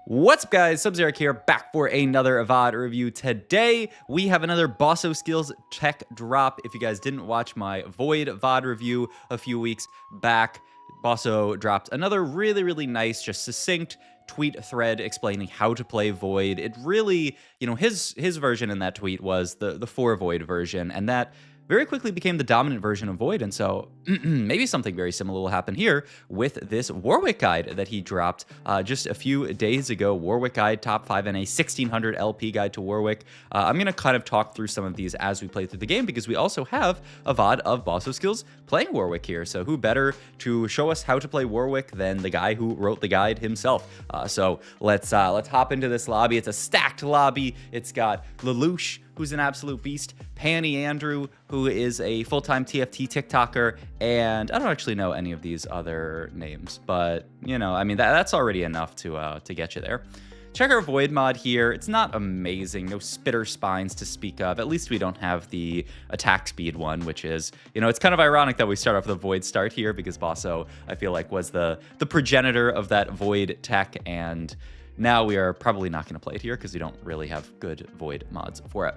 What's up, guys? Sub-Zeric here, back for another VOD review. Today, we have another Bossoskills tech drop. If you guys didn't watch my Void VOD review a few weeks back, Bosso dropped another really nice, just succinct tweet thread explaining how to play Void. It really, his version in that tweet was the 4 Void version, and that very quickly became the dominant version of Void, and so maybe something very similar will happen here with this Warwick guide that he dropped just a few days ago. Warwick guide, top 5 NA, 1600 LP guide to Warwick. I'm going to kind of talk through some of these as we play through the game, because we also have a VOD of Bossoskills playing Warwick here, so who better to show us how to play Warwick than the guy who wrote the guide himself. So let's hop into this lobby. It's a stacked lobby. It's got Lelouch, who's an absolute beast, Panny Andrew, who is a full-time TFT TikToker, and I don't actually know any of these other names, but, that's already enough to get you there. Check our Void mod here. It's not amazing, no spitter spines to speak of. At least we don't have the attack speed one, which is, it's kind of ironic that we start off with a Void start here, because Bosso, I feel like, was the progenitor of that Void tech, and now we are probably not going to play it here because we don't really have good Void mods for it.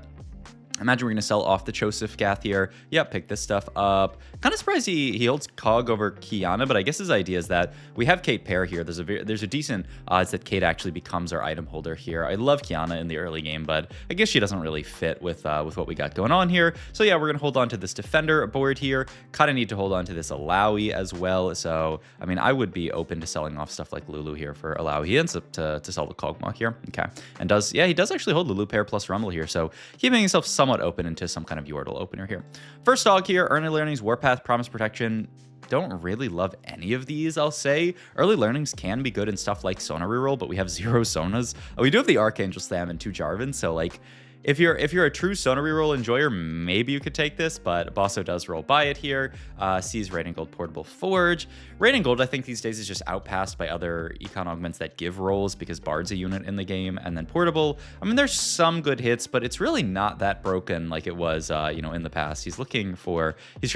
I imagine we're going to sell off the Joseph Gath here. Yep, pick this stuff up. Kind of surprised he holds Cog over Kiana, but I guess his idea is that we have Kate pair here. There's a decent odds that Kate actually becomes our item holder here. I love Kiana in the early game, but I guess she doesn't really fit with what we got going on here. So yeah, we're going to hold on to this Defender board here. Kind of need to hold on to this Alawi as well. So, I would be open to selling off stuff like Lulu here for Alawi. He ends up to sell the Kog'Maw here. Okay. And he does actually hold Lulu pair plus Rumble here. So keeping himself somewhat open into some kind of Yordle opener here. First dog here, Early Learnings, Warpath, Promise Protection. Don't really love any of these, I'll say. Early Learnings can be good in stuff like Sona Reroll, but we have 0 Sonas. We do have the Archangel Slam and 2 Jarvan, so like, if you're a true Sona Reroll enjoyer, maybe you could take this, but Bosso does roll by it here. Sees Radiant Gold Portable Forge. Radiant Gold, I think these days, is just outpassed by other econ augments that give rolls, because Bard's a unit in the game, and then Portable. There's some good hits, but it's really not that broken like it was, in the past. He's trying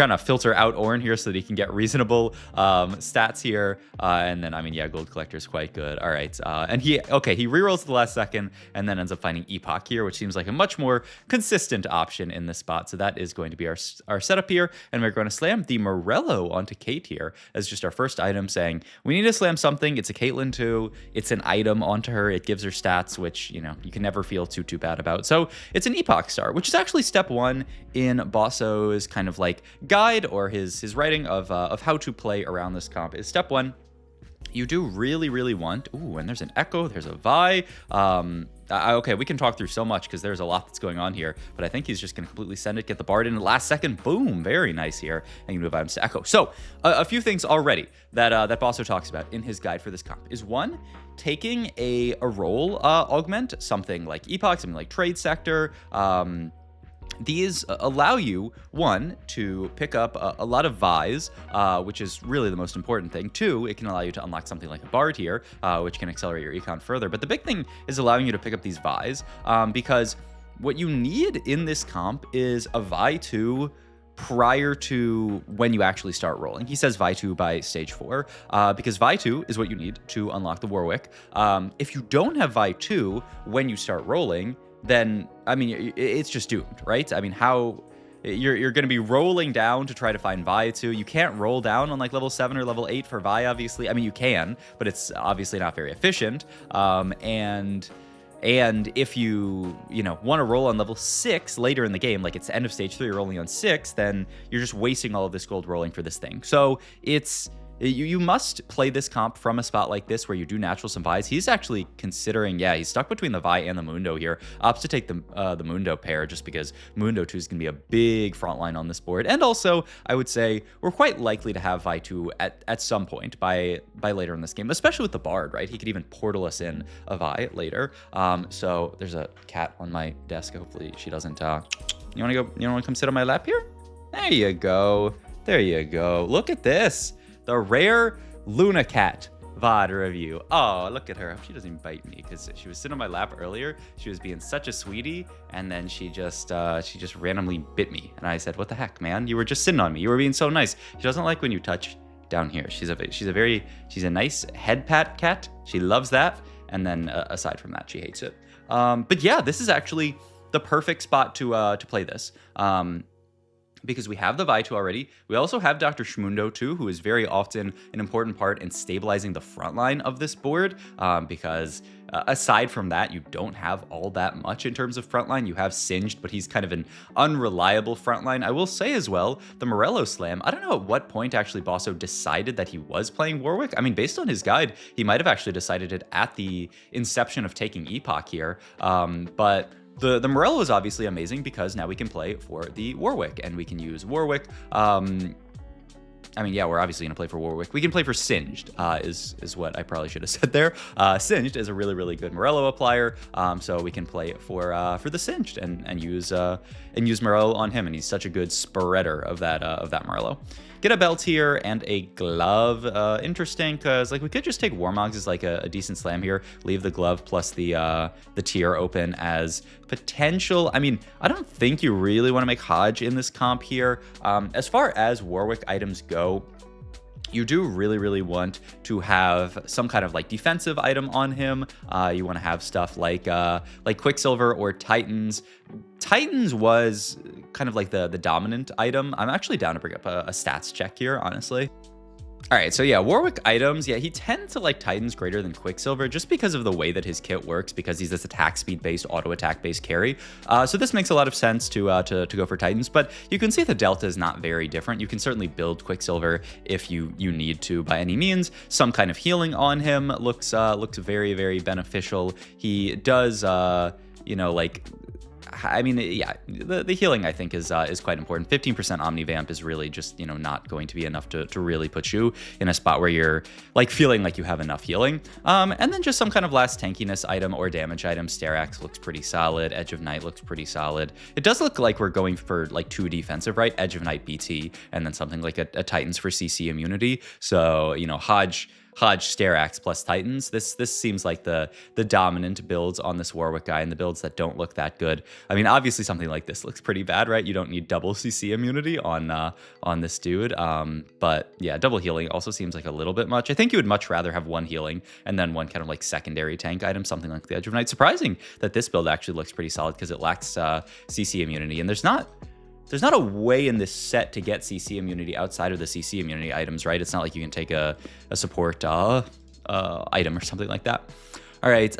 to filter out Ornn here so that he can get reasonable stats here, and then, Gold Collector is quite good. All right, and he rerolls at the last second, and then ends up finding Epoch here, which seems like a much more consistent option in this spot. So that is going to be our setup here, and we're going to slam the Morello onto Kate here as just our first item, saying we need to slam something. It's a Caitlyn too. It's an item onto her. It gives her stats, which you can never feel too bad about. So it's an Epoch Star, which is actually step 1 in Bosso's kind of like guide, or his writing of how to play around this comp. Is step 1. You do really want, ooh, and there's an Echo, there's a Vi. Okay, we can talk through so much because there's a lot that's going on here, but I think he's just going to completely send it, get the Bard in the last second. Boom, very nice here. And you move items to Echo. So a few things already that Bosso talks about in his guide for this comp is 1, taking a role augment, something like Epoch, something like Trade Sector. These allow you, 1, to pick up a lot of Vi's, which is really the most important thing. 2, it can allow you to unlock something like a Bard here, which can accelerate your econ further. But the big thing is allowing you to pick up these Vi's, because what you need in this comp is a Vi 2 prior to when you actually start rolling. He says Vi 2 by stage 4, because Vi 2 is what you need to unlock the Warwick. If you don't have Vi 2 when you start rolling, then, it's just doomed, right? How you're going to be rolling down to try to find Vi 2. You can't roll down on like level 7 or level 8 for Vi, obviously. You can, but it's obviously not very efficient. And if you want to roll on level 6 later in the game, like it's the end of stage 3, you're rolling on 6, then you're just wasting all of this gold rolling for this thing. So you must play this comp from a spot like this where you do natural some Vi's. He's actually considering, he's stuck between the Vi and the Mundo here. Opts to take the Mundo pair just because Mundo 2 is going to be a big front line on this board. And also, I would say we're quite likely to have Vi 2 at some point by later in this game, especially with the Bard, right? He could even portal us in a Vi later. So there's a cat on my desk. Hopefully she doesn't, you want to come sit on my lap here? There you go. There you go. Look at this. The rare Luna Cat VOD review. Oh, look at her. I hope she doesn't bite me, because she was sitting on my lap earlier. She was being such a sweetie, and then she just randomly bit me. And I said, "What the heck, man? You were just sitting on me. You were being so nice." She doesn't like when you touch down here. She's a nice head pat cat. She loves that. and then aside from that, she hates it. But yeah, this is actually the perfect spot to play this. Because we have the Vaitu already. We also have Dr. Shmundo too, who is very often an important part in stabilizing the front line of this board, because aside from that, you don't have all that much in terms of frontline. You have Singed, but he's kind of an unreliable frontline. I will say as well, the Morello Slam, I don't know at what point actually Bosso decided that he was playing Warwick. I mean, based on his guide, he might have actually decided it at the inception of taking Epoch here, but the Morello is obviously amazing because now we can play for the Warwick, and we can use Warwick. I mean, yeah, we're obviously going to play for Warwick. We can play for Singed, is what I probably should have said there. Singed is a really, really good Morello applier, so we can play for the Singed and use Morello on him, and he's such a good spreader of that Morello. Get a belt here and a glove. Interesting, because like we could just take Warmogs as like a decent slam here. Leave the glove plus the tier open as potential. I mean, I don't think you really want to make Hodge in this comp here. As far as Warwick items go, you do really, really want to have some kind of like defensive item on him. You want to have stuff like Quicksilver or Titans. Titans was kind of like the dominant item. I'm actually down to bring up a stats check here, honestly. All right, so yeah, Warwick items, yeah, he tends to like Titans greater than Quicksilver just because of the way that his kit works, because he's this attack speed based, auto attack based carry. So this makes a lot of sense to go for Titans, but you can see the delta is not very different. You can certainly build Quicksilver if you need to by any means. Some kind of healing on him looks very, very beneficial. He does, like, I mean, yeah, the healing I think is quite important. 15% Omnivamp is really just, not going to be enough to really put you in a spot where you're like feeling like you have enough healing. And then just some kind of last tankiness item or damage item. Sterax looks pretty solid. Edge of Night looks pretty solid. It does look like we're going for like 2 defensive, right? Edge of Night BT, and then something like a Titans for CC immunity. So, Hodge, Sterax plus Titans. This seems like the dominant builds on this Warwick guy, and the builds that don't look that good. I mean, obviously something like this looks pretty bad, right? You don't need double CC immunity on this dude. But yeah, double healing also seems like a little bit much. I think you would much rather have 1 healing and then 1 kind of like secondary tank item, something like the Edge of Night. Surprising that this build actually looks pretty solid because it lacks CC immunity, and there's not a way in this set to get CC immunity outside of the CC immunity items, right? It's not like you can take a support item or something like that. All right,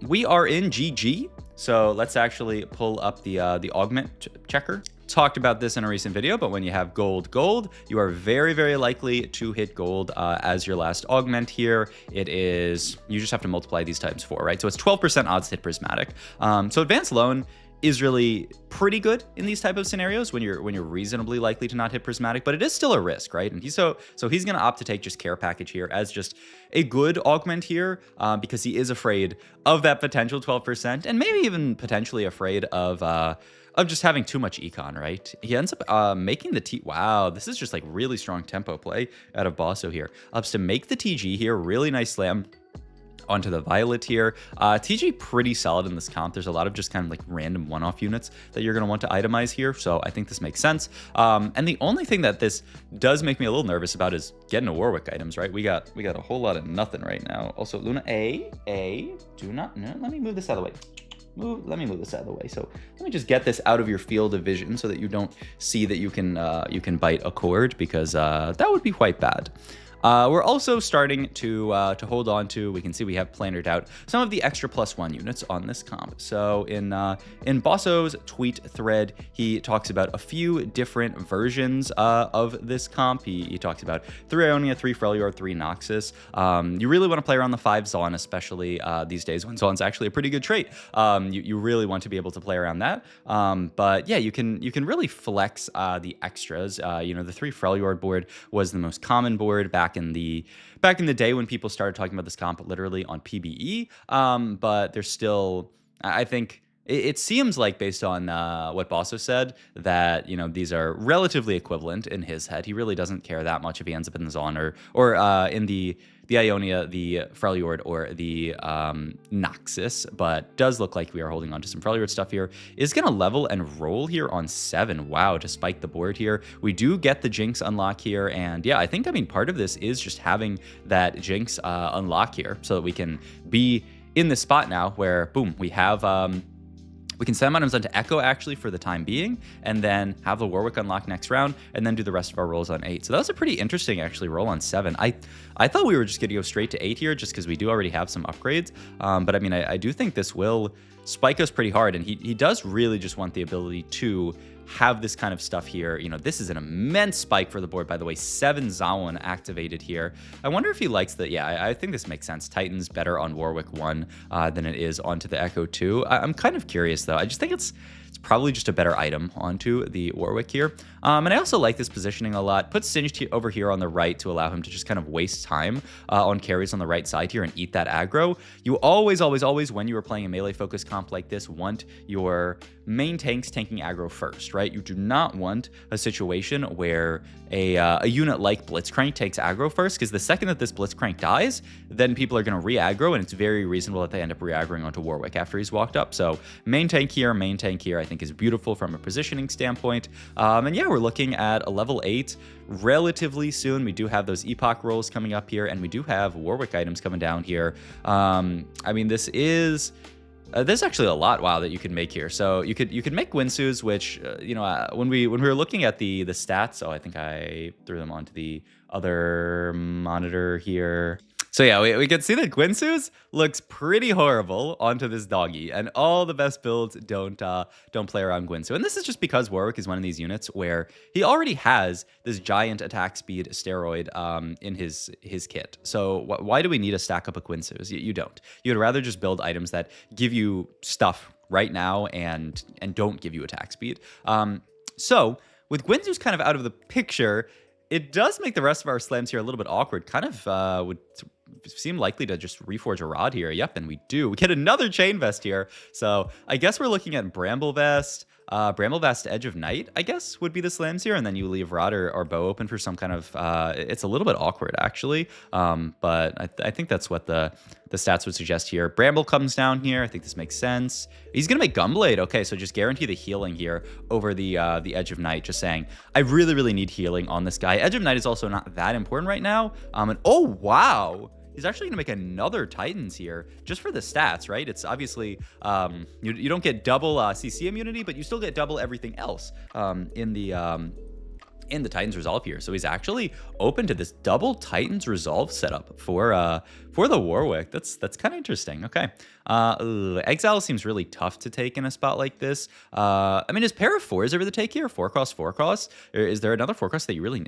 we are in GG, so let's actually pull up the Augment checker. Talked about this in a recent video, but when you have gold, you are very, very likely to hit gold as your last augment here. It is, you just have to multiply these times 4, right? So it's 12% odds to hit prismatic. So advanced loan is really pretty good in these type of scenarios when you're reasonably likely to not hit prismatic, but it is still a risk, right? And he's gonna opt to take just care package here as just a good augment here, because he is afraid of that potential 12% and maybe even potentially afraid of just having too much econ, right? He ends up making the wow, this is just like really strong tempo play out of Bosso here. Ups to make the TG here, really nice slam onto the Violet here. TG pretty solid in this comp. There's a lot of just kind of like random one-off units that you're going to want to itemize here, so I think this makes sense. And the only thing that this does make me a little nervous about is getting to Warwick items, right? We got a whole lot of nothing right now. Also, Luna, do not, no, let me move this out of the way. Let me move this out of the way. So let me just get this out of your field of vision so that you don't see that you can bite a cord, because that would be quite bad. We're also starting to hold on to, we can see we have plannered out some of the extra +1 units on this comp. So in Bosso's tweet thread, he talks about a few different versions of this comp. He talks about 3 Ionia, 3 Freljord, 3 Noxus. You really want to play around the 5 Zaun, especially these days when Zaun's actually a pretty good trait. You really want to be able to play around that. But yeah, you can really flex the extras. The 3 Freljord board was the most common board back in the day when people started talking about this comp literally on PBE, but there's still, I think it seems like based on what Bosso said that these are relatively equivalent in his head. He really doesn't care that much if he ends up in the Zaun or in the Ionia, the Freljord, or the Noxus, but does look like we are holding on to some Freljord stuff here. Is going to level and roll here on 7. Wow, to spike the board here. We do get the Jinx unlock here, and yeah, I think, part of this is just having that Jinx unlock here so that we can be in this spot now where, boom, we have... we can send items onto Echo, actually, for the time being, and then have the Warwick unlock next round, and then do the rest of our rolls on 8. So that was a pretty interesting, actually, roll on 7. I thought we were just going to go straight to 8 here, just because we do already have some upgrades. But, I do think this will spike us pretty hard, and he does really just want the ability to have this kind of stuff here. This is an immense spike for the board, by the way. 7 Zaun activated here. I wonder if he likes that. Yeah, I think this makes sense. Titan's better on Warwick 1 than it is onto the Echo 2. I'm kind of curious, though. I just think it's probably just a better item onto the Warwick here. And I also like this positioning a lot. Put Singed over here on the right to allow him to just kind of waste time on carries on the right side here and eat that aggro. You always, when you are playing a melee focus comp like this, want your main tanks tanking aggro first, right? You do not want a situation where a unit like Blitzcrank takes aggro first, because the second that this Blitzcrank dies, then people are going to re-aggro, and it's very reasonable that they end up re-aggroing onto Warwick after he's walked up. So main tank here, I think is beautiful from a positioning standpoint. And yeah, we're looking at a level 8 relatively soon. We do have those Epoch rolls coming up here, and we do have Warwick items coming down here. This is... there's actually a lot, wow, that you can make here. So you could make Gwinsu's, which when we were looking at the stats, I think I threw them onto the other monitor here. So yeah, we can see that Gwinsu's looks pretty horrible onto this doggy, and all the best builds don't play around Gwinsu. And this is just because Warwick is one of these units where he already has this giant attack speed steroid in his kit. So why do we need to stack up a Gwinsu's? You don't. You'd rather just build items that give you stuff right now and don't give you attack speed. So with Gwinsu's kind of out of the picture, it does make the rest of our slams here a little bit awkward. Kind of would seem likely to just reforge a rod here. Yep, and we do. We get another chain vest here. So I guess we're looking at Bramble Vest. Bramble Vest Edge of Night, I guess, would be the slams here, and then you leave rod or bow open for some kind of... it's a little bit awkward, actually, but I think that's what the stats would suggest here. Bramble comes down here. I think this makes sense. He's going to make Gunblade. Okay, so just guarantee the healing here over the Edge of Night, just saying, I really, really need healing on this guy. Edge of Night is also not that important right now. And oh, wow! He's actually going to make another Titans here just for the stats, right? It's obviously, you don't get double CC immunity, but you still get double everything else in the Titans Resolve here. So he's actually open to this double Titans Resolve setup for the Warwick. That's kind of interesting. Okay. Exile seems really tough to take in a spot like this. Is Pair of Fours ever the take here? 4x 4x? Or is there another 4x that you really...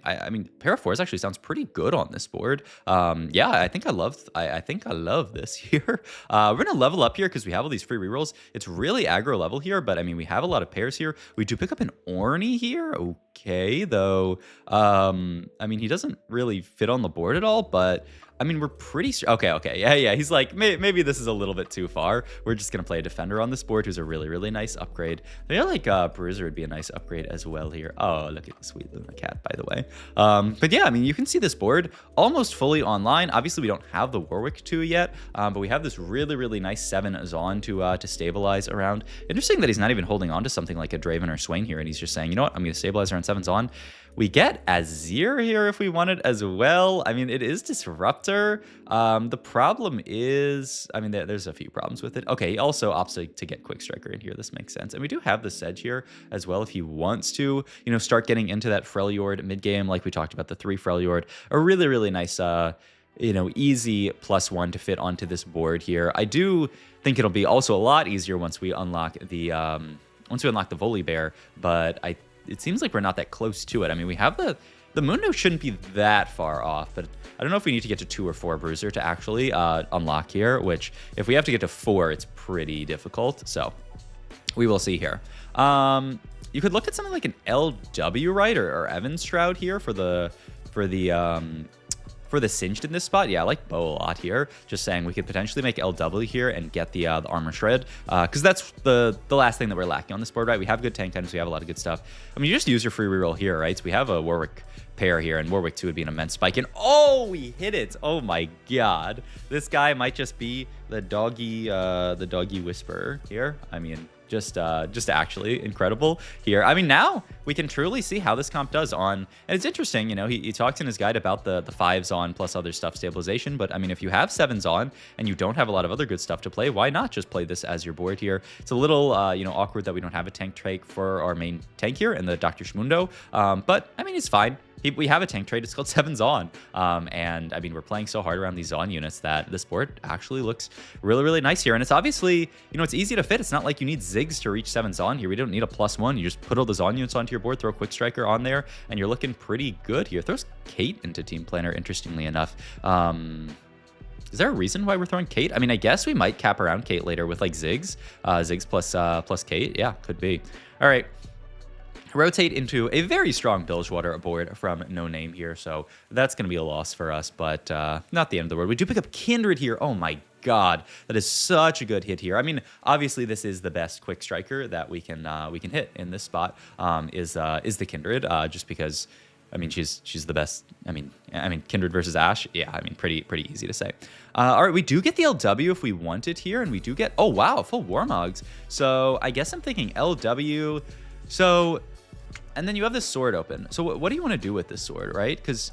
Pair of Fours actually sounds pretty good on this board. Yeah, I think I love this here. We're going to level up here because we have all these free rerolls. It's really aggro level here, but we have a lot of pairs here. We do pick up an Ornny here. Okay, though. He doesn't really fit on the board at all, but... we're pretty... Okay. Yeah. He's like, maybe this is a little bit too far. We're just going to play a defender on this board who's a really, really nice upgrade. I feel like Bruiser would be a nice upgrade as well here. Oh, look at the sweet Luna cat, by the way. But yeah, you can see this board almost fully online. Obviously, we don't have the Warwick 2 yet, but we have this really, really nice 7 Zaun to stabilize around. Interesting that he's not even holding on to something like a Draven or Swain here, and he's just saying, you know what, I'm going to stabilize around 7 Zaun. We get Azir here if we want it as well. It is Disruptor. The problem is, there's a few problems with it. Okay, he also opts to get Quick Striker in here. This makes sense. And we do have the Sedge here as well if he wants to, start getting into that Freljord mid-game like we talked about, the 3 Freljord. A really, really nice, easy +1 to fit onto this board here. I do think it'll be also a lot easier once we unlock the Volibear, but it seems like we're not that close to it. We have the Mundo shouldn't be that far off, but I don't know if we need to get to 2 or 4 Bruiser to actually unlock here, which if we have to get to 4, it's pretty difficult. So we will see here. You could look at something like an LW, right? Or Evan Shroud here for the for the Singed in this spot, yeah, I like Bow a lot here. Just saying we could potentially make LW here and get the armor shred, because that's the last thing that we're lacking on this board, right? We have good tank items, we have a lot of good stuff. I mean, you just use your free reroll here, right? So we have a Warwick pair here, and Warwick 2 would be an immense spike. And oh, we hit it! Oh my god, this guy might just be the doggy whisperer here. I mean, just actually incredible here. I mean, now we can truly see how this comp does on, and it's interesting, you know, he talks in his guide about the 5s on plus other stuff stabilization, but I mean, if you have 7s on and you don't have a lot of other good stuff to play, why not just play this as your board here? It's a little, you know, awkward that we don't have a tank trait for our main tank here and the Dr. Shmundo, but I mean, it's fine. We have a tank trait. It's called 7 on. And I mean, we're playing so hard around these Zaun units that this board actually looks really, really nice here. And it's obviously, you know, it's easy to fit. It's not like you need Ziggs to reach 7 on here. We don't need a +1. You just put all the Zaun units onto your board, throw a Quick Striker on there, and you're looking pretty good here. Throws Kate into Team Planner, interestingly enough. Is there a reason why we're throwing Kate? I mean, I guess we might cap around Kate later with like Ziggs. Ziggs plus Kate. Yeah, could be. All right. Rotate into a very strong Bilgewater board from No Name here, so that's going to be a loss for us, but not the end of the world. We do pick up Kindred here. Oh my god, that is such a good hit here. I mean, obviously this is the best Quick Striker that we can hit in this spot. Is the Kindred, just because I mean she's the best. I mean Kindred versus Ashe. Yeah, I mean pretty easy to say. All right, we do get the LW if we want it here, and we do get, oh wow, full Warmogs. So I guess I'm thinking LW. So. And then you have this sword open. So what do you want to do with this sword, right? Because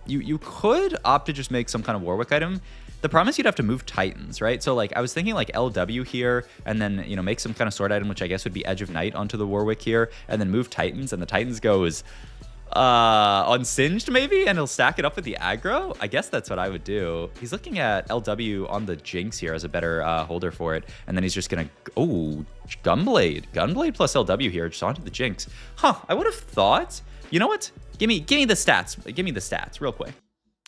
you could opt to just make some kind of Warwick item. The problem is you'd have to move Titans, right? So like I was thinking like LW here, and then, you know, make some kind of sword item, which I guess would be Edge of Night onto the Warwick here, and then move Titans, and the Titans goes on Singed maybe, and he'll stack it up with the aggro. I guess that's what I would do. He's looking at LW on the Jinx here as a better holder for it, and then he's just gonna, oh, Gunblade plus LW here, just onto the Jinx. Huh, I would have thought, you know what, give me the stats real quick.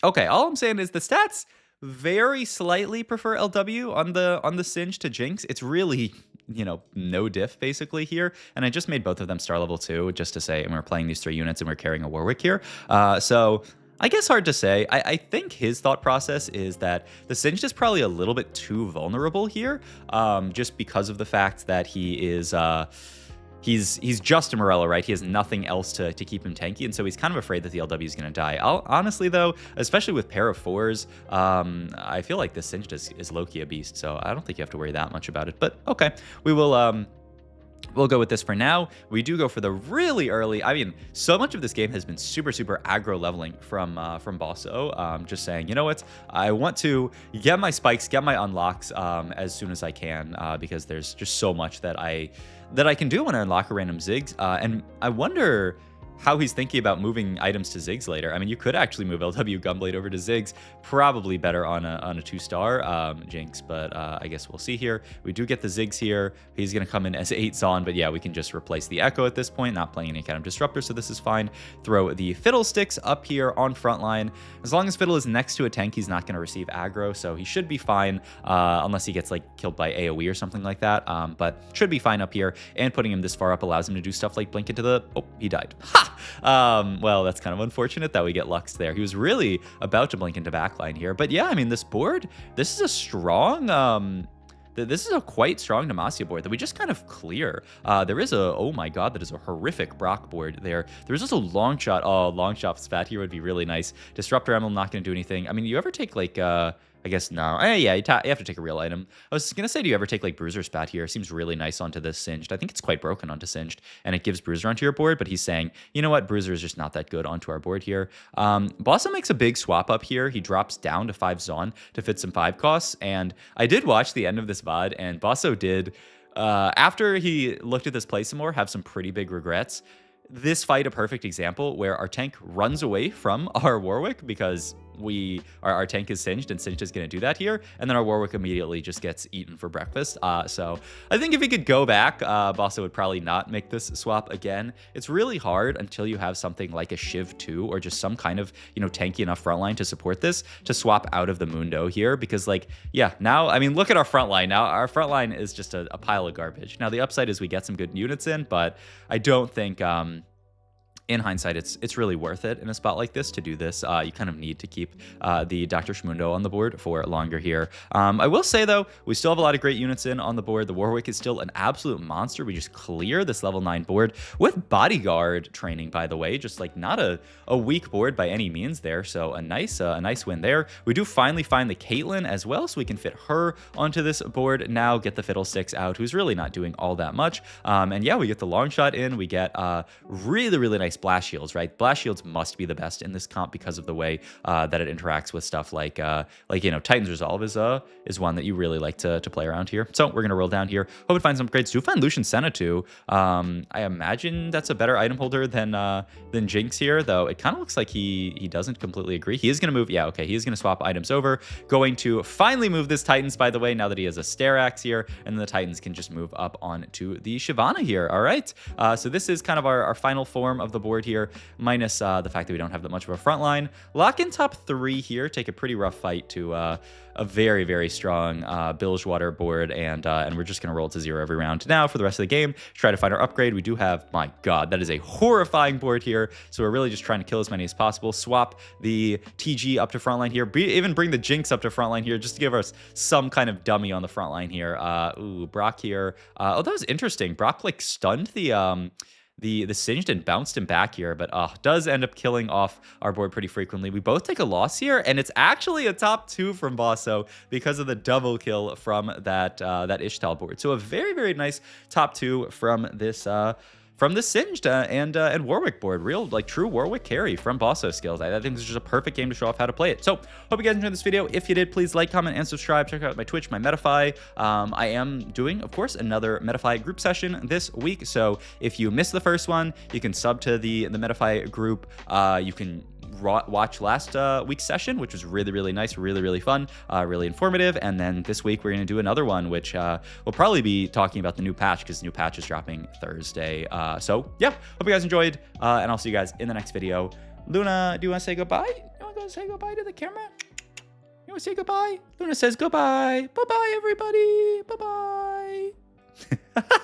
Okay, all I'm saying is the stats very slightly prefer LW on the Singe to Jinx. It's really, you know, no diff basically here. And I just made both of them star level 2 just to say, and we're playing these 3 units and we're carrying a Warwick here. So I guess hard to say. I think his thought process is that the Singed is probably a little bit too vulnerable here, just because of the fact that he is he's just a Morello, right? He has nothing else to keep him tanky, and so he's kind of afraid that the LW is going to die. Honestly, though, especially with pair of 4s, I feel like this Singed is low-key a beast, so I don't think you have to worry that much about it. But okay, we will we'll go with this for now. We do go for the really early. I mean, so much of this game has been super aggro leveling from Bosso. Just saying, you know what? I want to get my spikes, get my unlocks as soon as I can, because there's just so much that I can do when I unlock a random Ziggs. And I wonder how he's thinking about moving items to Ziggs later. I mean, you could actually move LW Gunblade over to Ziggs. Probably better on a 2-star Jinx, but I guess we'll see here. We do get the Ziggs here. He's going to come in as 8 Zaun, but yeah, we can just replace the Echo at this point, not playing any kind of disruptor, so this is fine. Throw the Fiddlesticks up here on frontline. As long as Fiddle is next to a tank, he's not going to receive aggro, so he should be fine, unless he gets like killed by AoE or something like that, but should be fine up here, and putting him this far up allows him to do stuff like blink into the, oh, he died. Ha! Well, that's kind of unfortunate that we get Lux there. He was really about to blink into backline here. But yeah, I mean, this board, this is a strong, this is a quite strong Demacia board that we just kind of clear. There is a, oh my god, that is a horrific Brock board there. There's also long shot. Oh, long shot spat here would be really nice. Disruptor Emblem not going to do anything. I mean, you ever take like, I guess no. Yeah, you have to take a real item. I was going to say, do you ever take like Bruiser Spat here? Seems really nice onto this Singed. I think it's quite broken onto Singed, and it gives Bruiser onto your board, but he's saying, you know what, Bruiser is just not that good onto our board here. Bosso makes a big swap up here. He drops down to 5 Zaun to fit some 5 costs, and I did watch the end of this VOD, and Bosso did, after he looked at this play some more, have some pretty big regrets. This fight a perfect example where our tank runs away from our Warwick because our tank is Singed, and Singed is going to do that here, and then our Warwick immediately just gets eaten for breakfast. So I think if he could go back, Bosso would probably not make this swap again. It's really hard until you have something like a Shiv 2 or just some kind of, you know, tanky enough frontline to support this, to swap out of the Mundo here, because like, yeah, now, I mean, look at our frontline. Now our frontline is just a pile of garbage. Now the upside is we get some good units in, but I don't think in hindsight, it's really worth it in a spot like this to do this. You kind of need to keep the Dr. Shmundo on the board for longer here. I will say, though, we still have a lot of great units in on the board. The Warwick is still an absolute monster. We just clear this level 9 board with Bodyguard training, by the way. Just like not a weak board by any means there. So a nice win there. We do finally find the Caitlyn as well, so we can fit her onto this board now, get the Fiddlesticks out, who's really not doing all that much. And yeah, we get the long shot in. We get really nice blast shields, right? Blast shields must be the best in this comp because of the way that it interacts with stuff like you know, Titan's Resolve is one that you really like to play around here. So we're gonna roll down here. Hope it finds some upgrades. Do find Lucian Senna too. I imagine that's a better item holder than Jinx here, though it kind of looks like he doesn't completely agree. He is gonna move. Yeah, okay, he is gonna swap items over. Going to finally move this Titans, by the way, now that he has a Stair Axe here, and then the Titans can just move up onto the Shyvana here. All right, so this is kind of our final form of the board here, minus the fact that we don't have that much of a front line. Lock in top 3 here, take a pretty rough fight to a very strong Bilgewater board, and we're just gonna roll to 0 every round now for the rest of the game. Try to find our upgrade. We do have, my god, that is a horrifying board here, so we're really just trying to kill as many as possible. Swap the TG up to frontline here, even bring the Jinx up to frontline here, just to give us some kind of dummy on the front line here. Ooh, Brock here. Oh, that was interesting. Brock like stunned the Singed and bounced him back here, but does end up killing off our board pretty frequently. We both take a loss here, and it's actually a top 2 from Bosso because of the double kill from that Ishtal board. So a very nice top 2 from this Singed and Warwick board. Real, like, true Warwick carry from Bossoskills. I think this is just a perfect game to show off how to play it. So, hope you guys enjoyed this video. If you did, please like, comment, and subscribe. Check out my Twitch, my Metafy. I am doing, of course, another Metafy group session this week. So, if you missed the first one, you can sub to the Metafy group. You can watch last week's session, which was really nice, really fun, really informative. And then this week we're going to do another one, which we'll probably be talking about the new patch, because the new patch is dropping Thursday. So yeah, hope you guys enjoyed, and I'll see you guys in the next video. Luna, do you want to say goodbye? You want to go say goodbye to the camera? You want to say goodbye? Luna says goodbye. Bye-bye, everybody. Bye-bye.